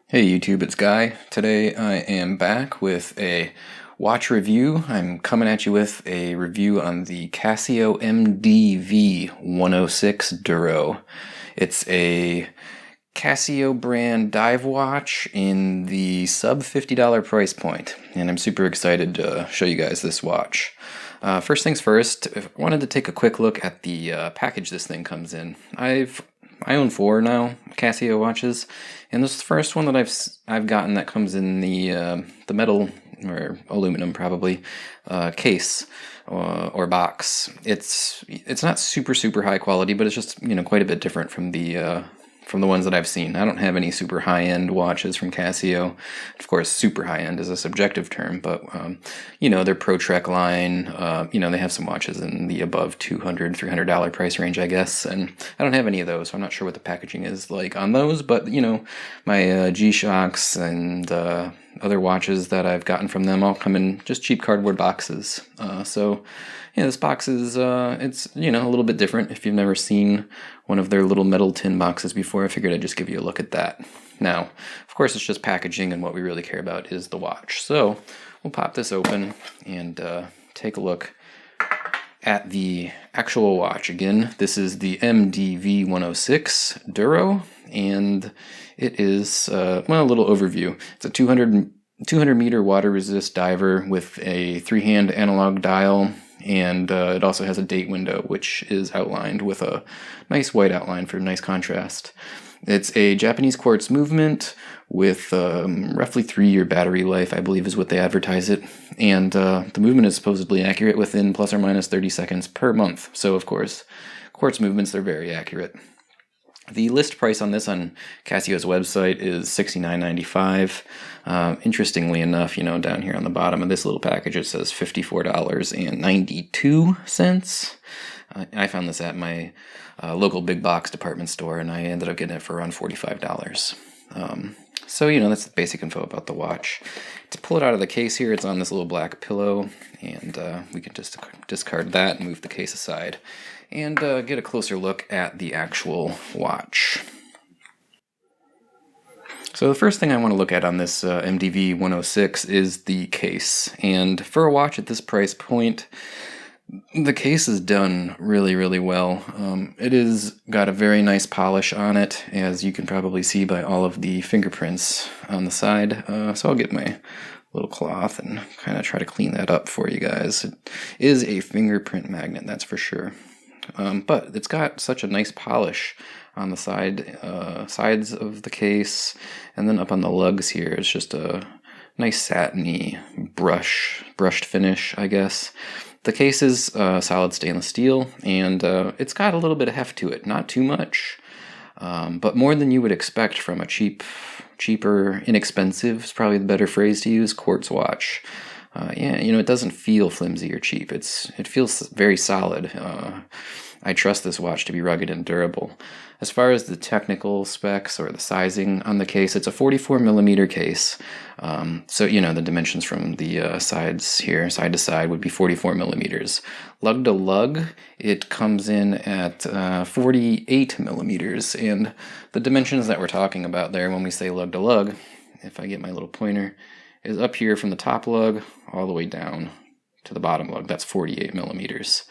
Hey YouTube, it's Guy. Today I am back with a watch review. I'm coming at you with a review on the Casio MDV106 Duro. It's a Casio brand dive watch in the sub $50 price point, and I'm super excited to show you guys this watch. First things first, I wanted to take a quick look at the package this thing comes in. I own 4 now Casio watches, and this is the first one that I've gotten that comes in the metal or aluminum probably case or box. It's not super high quality, but it's just quite a bit different from the ones that I've seen. I don't have any super high-end watches from Casio. Of course, super high-end is a subjective term, but their Pro Trek line, they have some watches in the above $200, $300 price range, I guess, and I don't have any of those, so I'm not sure what the packaging is like on those, but my G-Shocks and other watches that I've gotten from them all come in just cheap cardboard boxes. This box is it's a little bit different. If you've never seen one of their little metal tin boxes before, I figured I'd just give you a look at that. Now, of course, it's just packaging, and what we really care about is the watch. So we'll pop this open and take a look at the actual watch. Again, this is the MDV106 Duro, and it is a little overview. It's a 200 meter water resist diver with a 3-hand analog dial, and it also has a date window, which is outlined with a nice white outline for nice contrast. It's a Japanese quartz movement with roughly 3-year battery life, I believe is what they advertise it, and the movement is supposedly accurate within plus or minus 30 seconds per month. So of course, quartz movements are very accurate. The list price on this on Casio's website is $69.95. Interestingly enough, down here on the bottom of this little package, it says $54.92. I found this at my local big box department store, and I ended up getting it for around $45. That's the basic info about the watch. To pull it out of the case here, it's on this little black pillow, and we can just discard that and move the case aside and get a closer look at the actual watch. So the first thing I want to look at on this MDV 106 is the case, and for a watch at this price point, the case is done really well. It is got a very nice polish on it, as you can probably see by all of the fingerprints on the side. So I'll get my little cloth and kind of try to clean that up for you guys. It is a fingerprint magnet, that's for sure. But it's got such a nice polish on the sides of the case, and then up on the lugs here, it's just a nice satiny brushed finish, I guess. The case is solid stainless steel, and it's got a little bit of heft to it, not too much, but more than you would expect from a cheaper, inexpensive, is probably the better phrase to use, quartz watch. It doesn't feel flimsy or cheap. It feels very solid. I trust this watch to be rugged and durable. As far as the technical specs or the sizing on the case, it's a 44 millimeter case. The dimensions from the sides here, side to side, would be 44 millimeters. Lug to lug, it comes in at 48 millimeters. And the dimensions that we're talking about there when we say lug to lug, if I get my little pointer, is up here from the top lug all the way down to the bottom lug. That's 48 millimeters.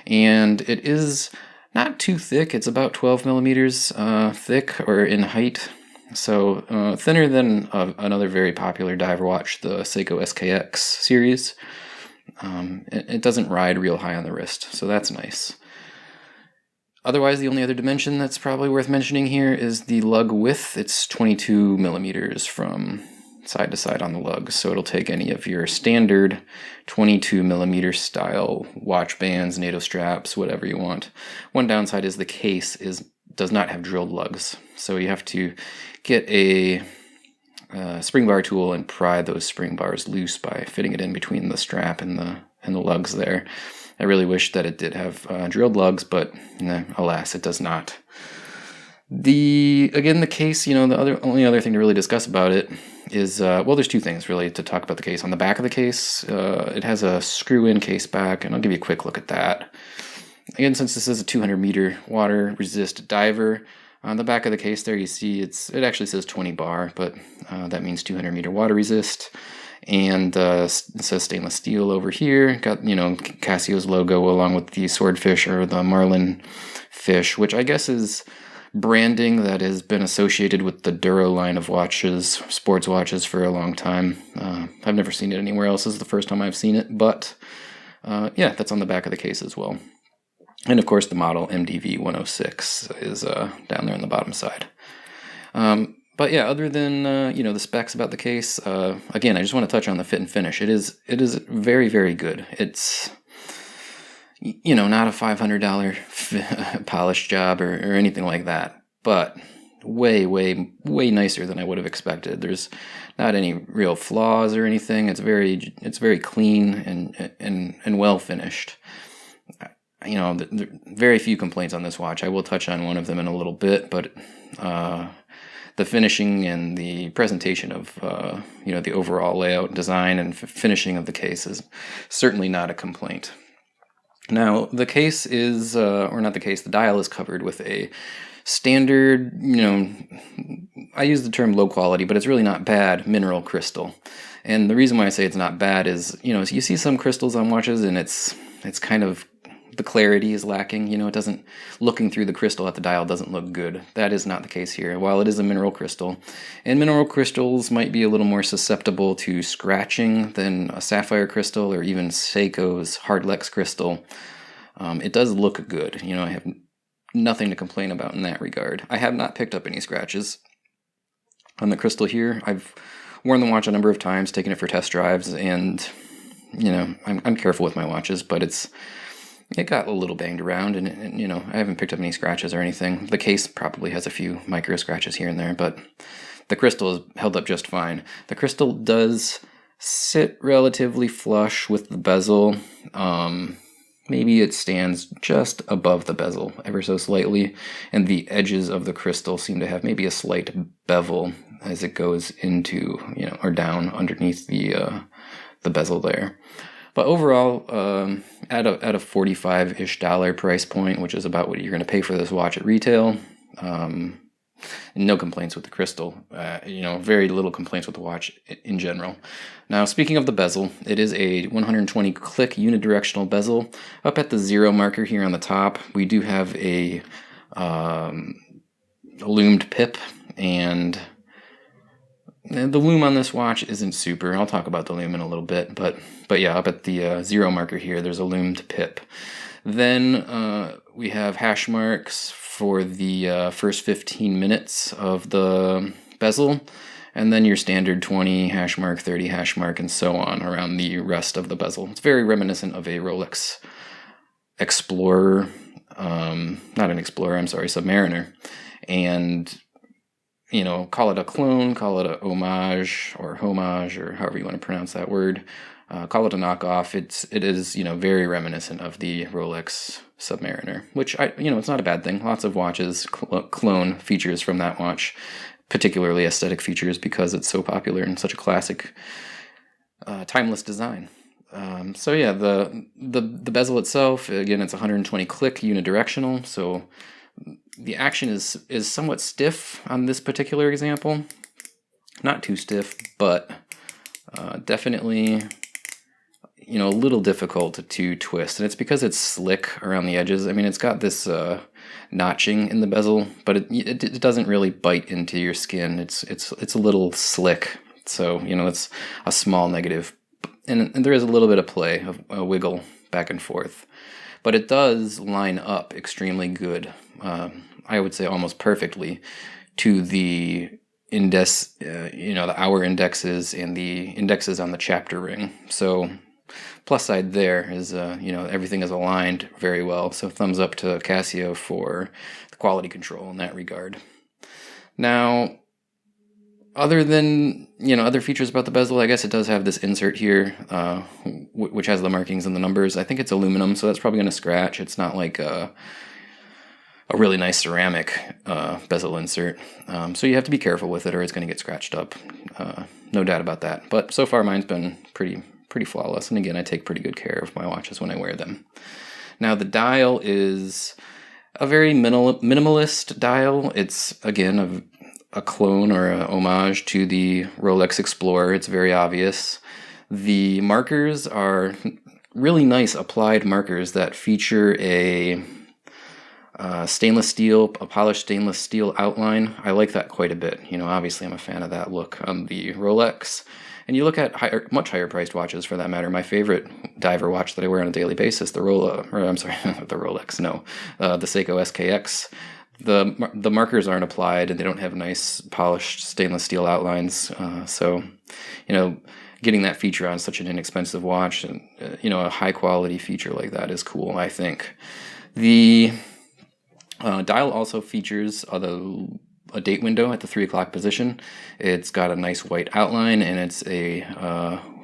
And it is not too thick. It's about 12 millimeters thick or in height. So thinner than another very popular diver watch, the Seiko SKX series. It doesn't ride real high on the wrist, so that's nice. Otherwise, the only other dimension that's probably worth mentioning here is the lug width. It's 22 millimeters from side to side on the lugs, so it'll take any of your standard 22 millimeter style watch bands, NATO straps, whatever you want. One downside is the case does not have drilled lugs, so you have to get a spring bar tool and pry those spring bars loose by fitting it in between the strap and the lugs there. I really wish that it did have drilled lugs, but alas, it does not. The case, the only other thing to really discuss about it is, there's two things really to talk about the case. On the back of the case, it has a screw-in case back, and I'll give you a quick look at that. Again, since this is a 200 meter water resist diver, On the back of the case there, you see it actually says 20 bar, but that means 200 meter water resist. And it says stainless steel over here. Got, Casio's logo along with the swordfish or the marlin fish, which I guess is branding that has been associated with the Duro line of watches, sports watches, for a long time. I've never seen it anywhere else. This is the first time I've seen it, but yeah, that's on the back of the case as well. And of course, the model MDV106 is down there on the bottom side. But yeah, other than the specs about the case, again, I just want to touch on the fit and finish. It is very, very good. It's not a $500 polish job or anything like that, but way, way, way nicer than I would have expected. There's not any real flaws or anything. It's very clean and well finished. Very few complaints on this watch. I will touch on one of them in a little bit, but the finishing and the presentation of the overall layout, design, and finishing of the case is certainly not a complaint. Now, the case is, or not the case, the dial is covered with a standard, I use the term low quality, but it's really not bad, mineral crystal. And the reason why I say it's not bad is, you see some crystals on watches and it's kind of, the clarity is lacking. It doesn't, looking through the crystal at the dial doesn't look good. That is not the case here. While it is a mineral crystal, and mineral crystals might be a little more susceptible to scratching than a sapphire crystal or even Seiko's Hardlex crystal, it does look good. I have nothing to complain about in that regard. I have not picked up any scratches on the crystal here. I've worn the watch a number of times, taken it for test drives, and I'm careful with my watches, but it got a little banged around, and I haven't picked up any scratches or anything. The case probably has a few micro scratches here and there, but the crystal is held up just fine. The crystal does sit relatively flush with the bezel. Maybe it stands just above the bezel, ever so slightly, and the edges of the crystal seem to have maybe a slight bevel as it goes into, or down underneath the bezel there. But overall, at a $45-ish price point, which is about what you're going to pay for this watch at retail, no complaints with the crystal. Very little complaints with the watch in general. Now, speaking of the bezel, it is a 120-click unidirectional bezel. Up at the 0 marker here on the top, we do have a loomed pip, and the loom on this watch isn't super. I'll talk about the loom in a little bit, but yeah, up at the 0 marker here, there's a loomed pip. Then we have hash marks for the first 15 minutes of the bezel, and then your standard 20 hash mark, 30 hash mark, and so on around the rest of the bezel. It's very reminiscent of a Rolex Explorer, not an Explorer, I'm sorry, Submariner. And call it a clone, call it a homage, or however you want to pronounce that word. Call it a knockoff. It is very reminiscent of the Rolex Submariner, which it's not a bad thing. Lots of watches clone features from that watch, particularly aesthetic features, because it's so popular and such a classic, timeless design. So yeah, the bezel itself, again, it's 120 click unidirectional, so the action is somewhat stiff on this particular example. Not too stiff, but definitely a little difficult to twist. And it's because it's slick around the edges. I mean, it's got this notching in the bezel, but it doesn't really bite into your skin. It's a little slick. So, it's a small negative. And there is a little bit of play, of a wiggle back and forth. But it does line up extremely good. I would say almost perfectly to the index, the hour indexes and the indexes on the chapter ring. So plus side there is, everything is aligned very well. So thumbs up to Casio for the quality control in that regard. Now, other than, other features about the bezel, I guess it does have this insert here, which has the markings and the numbers. I think it's aluminum, so that's probably going to scratch. It's not like a really nice ceramic bezel insert. So you have to be careful with it or it's going to get scratched up. No doubt about that. But so far mine's been pretty flawless. And again, I take pretty good care of my watches when I wear them. Now the dial is a very minimalist dial. It's, again, a clone or a homage to the Rolex Explorer. It's very obvious. The markers are really nice applied markers that feature a polished stainless steel outline. I like that quite a bit. Obviously I'm a fan of that look on the Rolex. And you look at much higher priced watches for that matter. My favorite diver watch that I wear on a daily basis, the Rolex, no, the Seiko SKX. The markers aren't applied and they don't have nice polished stainless steel outlines. So, getting that feature on such an inexpensive watch and, a high quality feature like that is cool, I think. The dial also features a date window at the 3 o'clock position. It's got a nice white outline and it's a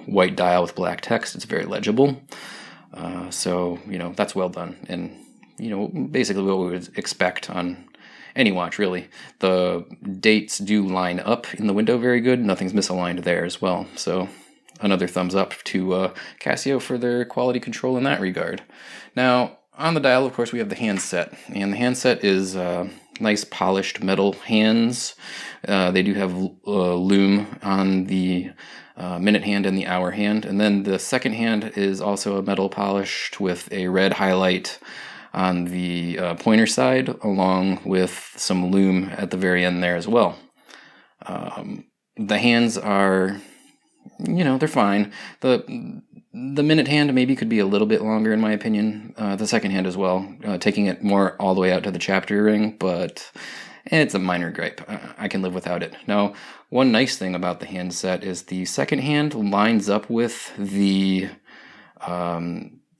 white dial with black text. It's very legible. So, that's well done. And, basically what we would expect on any watch, really. The dates do line up in the window very good. Nothing's misaligned there as well. So another thumbs up to Casio for their quality control in that regard. Now, on the dial, of course, we have the handset. And the handset is nice polished metal hands. They do have lume on the minute hand and the hour hand. And then the second hand is also a metal polished with a red highlight on the pointer side, along with some lume at the very end there as well. The hands are, they're fine. The minute hand maybe could be a little bit longer in my opinion. The second hand as well, taking it more all the way out to the chapter ring, but it's a minor gripe. I can live without it. Now, one nice thing about the handset is the second hand lines up with the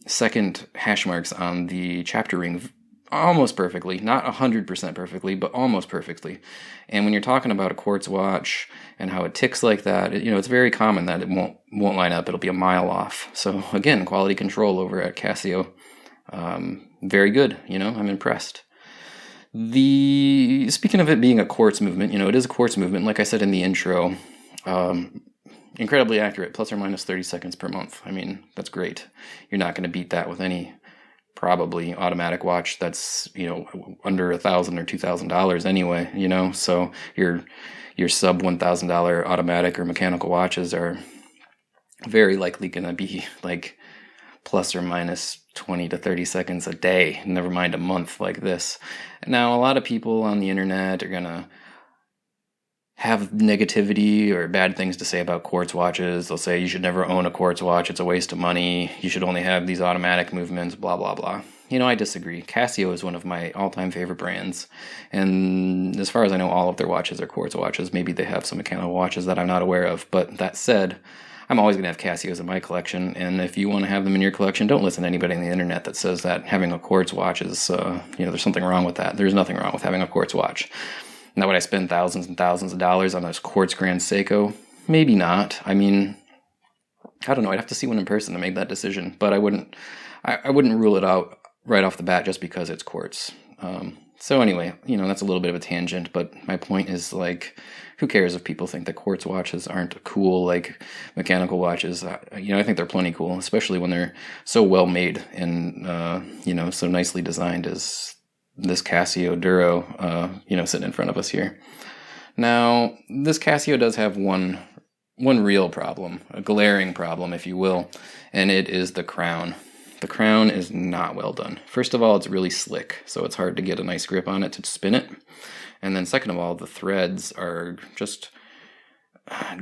second hash marks on the chapter ring almost perfectly. Not 100% perfectly, but almost perfectly. And when you're talking about a quartz watch and how it ticks like that, it's very common that it won't line up. It'll be a mile off. So again, quality control over at Casio. Very good. I'm impressed. Speaking of it being a quartz movement, it is a quartz movement. Like I said in the intro, incredibly accurate, plus or minus 30 seconds per month. I mean, that's great. You're not going to beat that with any probably automatic watch that's, under $1,000 or $2,000 anyway, so your sub $1,000 automatic or mechanical watches are very likely going to be like plus or minus 20 to 30 seconds a day, never mind a month like this. Now, a lot of people on the internet are going to have negativity or bad things to say about quartz watches. They'll say you should never own a quartz watch. It's a waste of money. You should only have these automatic movements, blah, blah, blah. I disagree. Casio is one of my all-time favorite brands. And as far as I know, all of their watches are quartz watches. Maybe they have some mechanical watches that I'm not aware of. But that said, I'm always going to have Casios in my collection. And if you want to have them in your collection, don't listen to anybody on the internet that says that having a quartz watch is, there's something wrong with that. There's nothing wrong with having a quartz watch. Now, would I spend thousands and thousands of dollars on this quartz Grand Seiko? Maybe not. I mean, I don't know. I'd have to see one in person to make that decision. But I wouldn't rule it out right off the bat just because it's quartz. So anyway, that's a little bit of a tangent. But my point is, who cares if people think that quartz watches aren't cool like mechanical watches? I think they're plenty cool, especially when they're so well made and, so nicely designed as this Casio Duro, sitting in front of us here. Now, this Casio does have one real problem, a glaring problem, if you will, and it is the crown. The crown is not well done. First of all, it's really slick, so it's hard to get a nice grip on it to spin it. And then second of all, the threads are just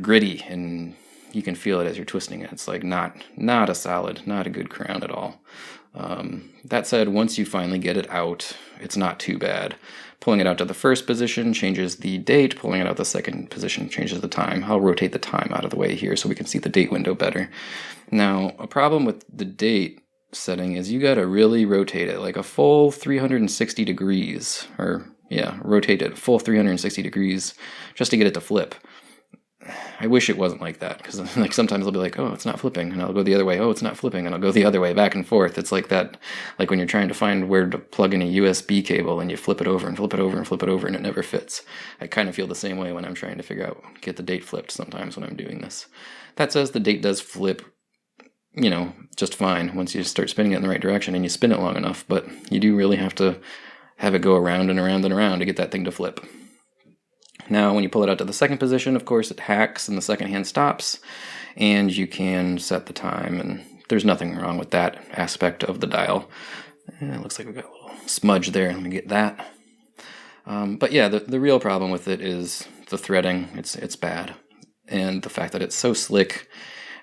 gritty, and you can feel it as you're twisting it. It's not a solid, not a good crown at all. That said, once you finally get it out, it's not too bad. Pulling it out to the first position changes the date. Pulling it out the second position changes the time. I'll rotate the time out of the way here so we can see the date window better. Now, a problem with the date setting is you gotta really rotate it like a full 360 degrees, rotate it full 360 degrees just to get it to flip. I wish it wasn't like that, because sometimes I'll be like, oh, it's not flipping, and I'll go the other way, oh, it's not flipping, and I'll go the other way, back and forth. It's like that, like when you're trying to find where to plug in a USB cable, and you flip it over and flip it over and flip it over, and it never fits. I kind of feel the same way when I'm trying to figure out, get the date flipped sometimes when I'm doing this. That says the date does flip, just fine once you start spinning it in the right direction, and you spin it long enough, but you do really have to have it go around and around and around to get that thing to flip. Now, when you pull it out to the second position, of course, it hacks and the second hand stops, and you can set the time, and there's nothing wrong with that aspect of the dial. It looks like we got a little smudge there. Let me get that. But yeah, the real problem with it is the threading. It's bad, and the fact that it's so slick.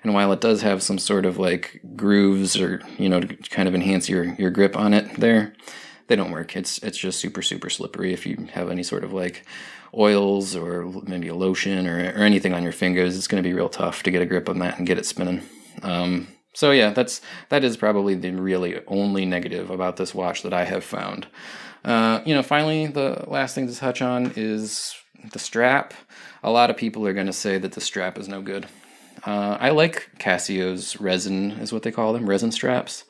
And while it does have some sort of like grooves or to kind of enhance your grip on it there, they don't work. It's just super slippery. If you have any sort of like oils or maybe a lotion or anything on your fingers, it's going to be real tough to get a grip on that and get it spinning. So yeah, that is probably the really only negative about this watch that I have found. Finally, the last thing to touch on is the strap. A lot of people are going to say that the strap is no good. I like Casio's resin, is what they call them, resin straps.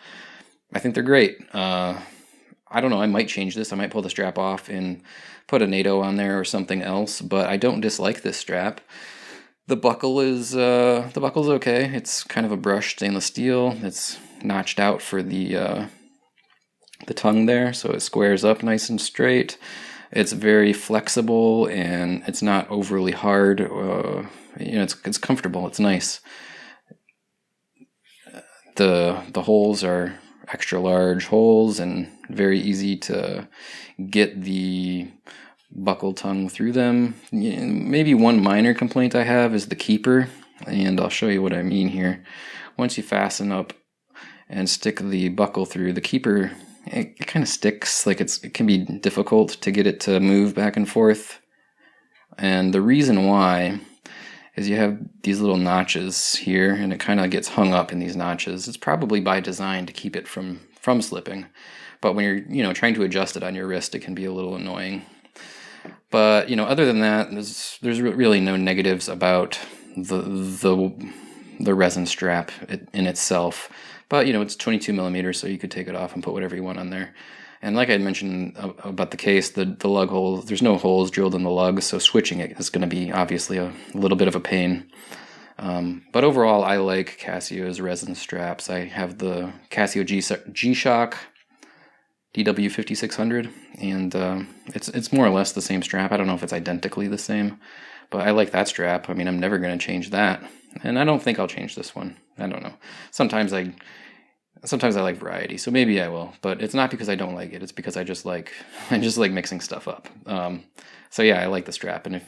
I think they're great. I don't know, I might change this. I might pull the strap off and put a NATO on there or something else, but I don't dislike this strap. The buckle's okay. It's kind of a brushed stainless steel. It's notched out for the tongue there, so it squares up nice and straight. It's very flexible and it's not overly hard. It's comfortable. It's nice. The holes are extra large holes and very easy to get the buckle tongue through them. Maybe one minor complaint I have is the keeper, and I'll show you what I mean here. Once you fasten up and stick the buckle through, the keeper, it kind of sticks. Like it can be difficult to get it to move back and forth. And the reason why is you have these little notches here, and it kind of gets hung up in these notches. It's probably by design to keep it from slipping. But when you're trying to adjust it on your wrist, it can be a little annoying. But other than that, there's really no negatives about the resin strap in itself. But it's 22 millimeters, so you could take it off and put whatever you want on there. And like I mentioned about the case, the lug holes, there's no holes drilled in the lug, so switching it is going to be obviously a little bit of a pain. But overall, I like Casio's resin straps. I have the Casio G-Shock DW5600, and it's more or less the same strap. I don't know if it's identically the same, but I like that strap. I mean, I'm never going to change that, and I don't think I'll change this one. I don't know. Sometimes I like variety, so maybe I will, but it's not because I don't like it. It's because I just like mixing stuff up. So yeah, I like the strap, and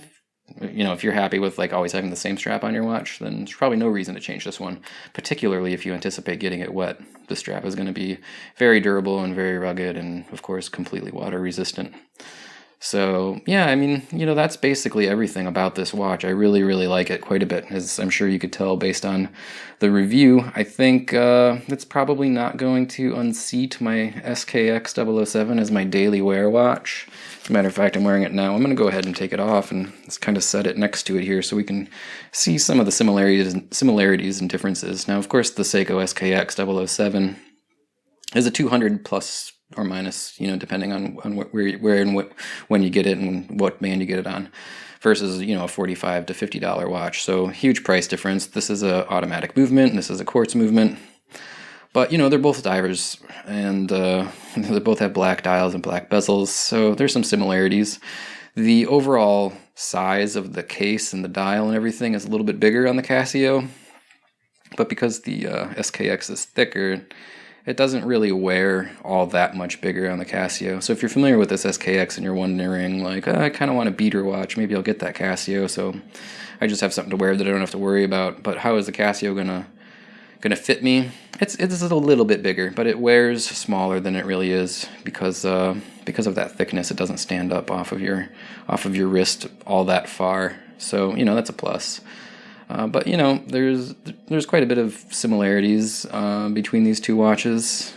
if you're happy with like always having the same strap on your watch, then there's probably no reason to change this one, particularly if you anticipate getting it wet. The strap is going to be very durable and very rugged, and of course completely water resistant. So yeah, I mean, that's basically everything about this watch. I really like it quite a bit, as I'm sure you could tell based on the review. I think it's probably not going to unseat my SKX007 as my daily wear watch. As a matter of fact, I'm wearing it now. I'm going to go ahead and take it off and just kind of set it next to it here so we can see some of the similarities and differences. Now, of course, the Seiko SKX007 is a 200 plus or minus, depending on where and when you get it and what band you get it on, versus a $45 to $50 watch. So huge price difference. This is a automatic movement, and this is a quartz movement. But they're both divers, and they both have black dials and black bezels. So there's some similarities. The overall size of the case and the dial and everything is a little bit bigger on the Casio, but because the SKX is thicker, it doesn't really wear all that much bigger on the Casio. So if you're familiar with this SKX and you're wondering, like, I kind of want a beater watch, maybe I'll get that Casio, so I just have something to wear that I don't have to worry about. But how is the Casio gonna fit me? It's a little bit bigger, but it wears smaller than it really is because of that thickness. It doesn't stand up off of your wrist all that far. So that's a plus. But there's quite a bit of similarities between these two watches.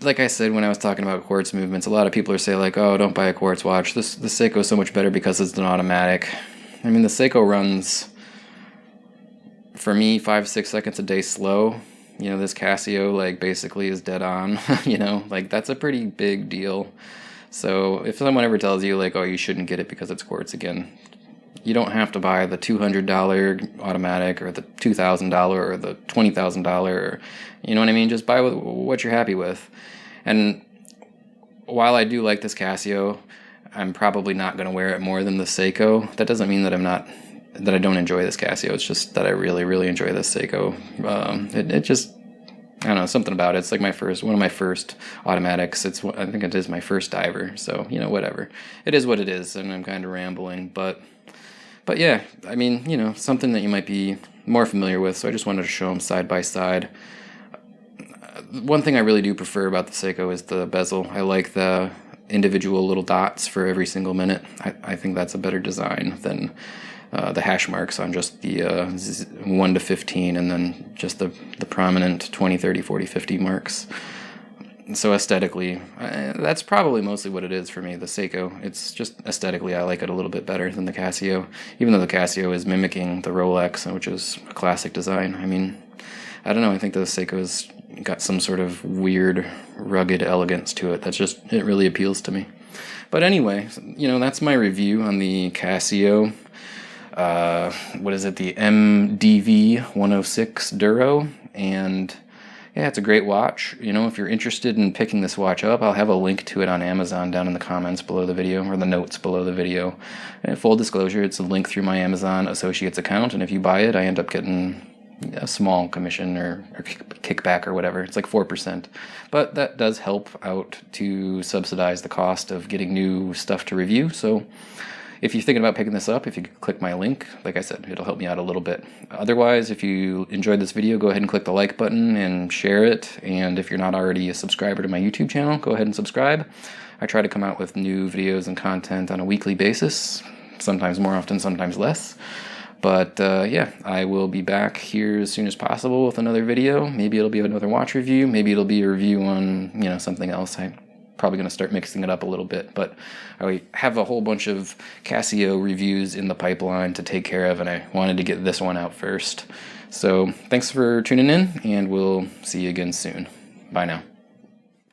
Like I said when I was talking about quartz movements, a lot of people are saying like, "Oh, don't buy a quartz watch. The Seiko is so much better because it's an automatic." I mean, the Seiko runs for me 5-6 seconds a day slow. This Casio like basically is dead on. Like that's a pretty big deal. So if someone ever tells you like, oh, you shouldn't get it because it's quartz, again, You don't have to buy the $200 automatic or the $2,000 or the $20,000. You know what I mean? Just buy what you're happy with. And while I do like this Casio, I'm probably not going to wear it more than the Seiko. That doesn't mean that I don't enjoy this Casio. It's just that I really, really enjoy this Seiko. It just, I don't know, something about it. It's like one of my first automatics. I think it is my first diver. So, whatever. It is what it is, and I'm kind of rambling, but yeah, I mean, something that you might be more familiar with. So I just wanted to show them side by side. One thing I really do prefer about the Seiko is the bezel. I like the individual little dots for every single minute. I think that's a better design than the hash marks on just the 1 to 15 and then just the prominent 20, 30, 40, 50 marks. So aesthetically, that's probably mostly what it is for me, the Seiko. It's just aesthetically, I like it a little bit better than the Casio, even though the Casio is mimicking the Rolex, which is a classic design. I mean, I don't know, I think the Seiko's got some sort of weird, rugged elegance to it. It really appeals to me. But anyway, that's my review on the Casio, what is it, the MDV106 Duro, and yeah, it's a great watch. If you're interested in picking this watch up, I'll have a link to it on Amazon down in the comments below the video, or the notes below the video. And full disclosure, it's a link through my Amazon Associates account, and if you buy it, I end up getting a small commission or kickback or whatever. It's like 4%. But that does help out to subsidize the cost of getting new stuff to review. So if you're thinking about picking this up, if you click my link, like I said, it'll help me out a little bit. Otherwise, if you enjoyed this video, go ahead and click the like button and share it. And if you're not already a subscriber to my YouTube channel, go ahead and subscribe. I try to come out with new videos and content on a weekly basis, sometimes more often, sometimes less. But yeah, I will be back here as soon as possible with another video. Maybe it'll be another watch review. Maybe it'll be a review on, something else. I'm probably going to start mixing it up a little bit. But I have a whole bunch of Casio reviews in the pipeline to take care of, and I wanted to get this one out first. So thanks for tuning in, and we'll see you again soon. Bye now.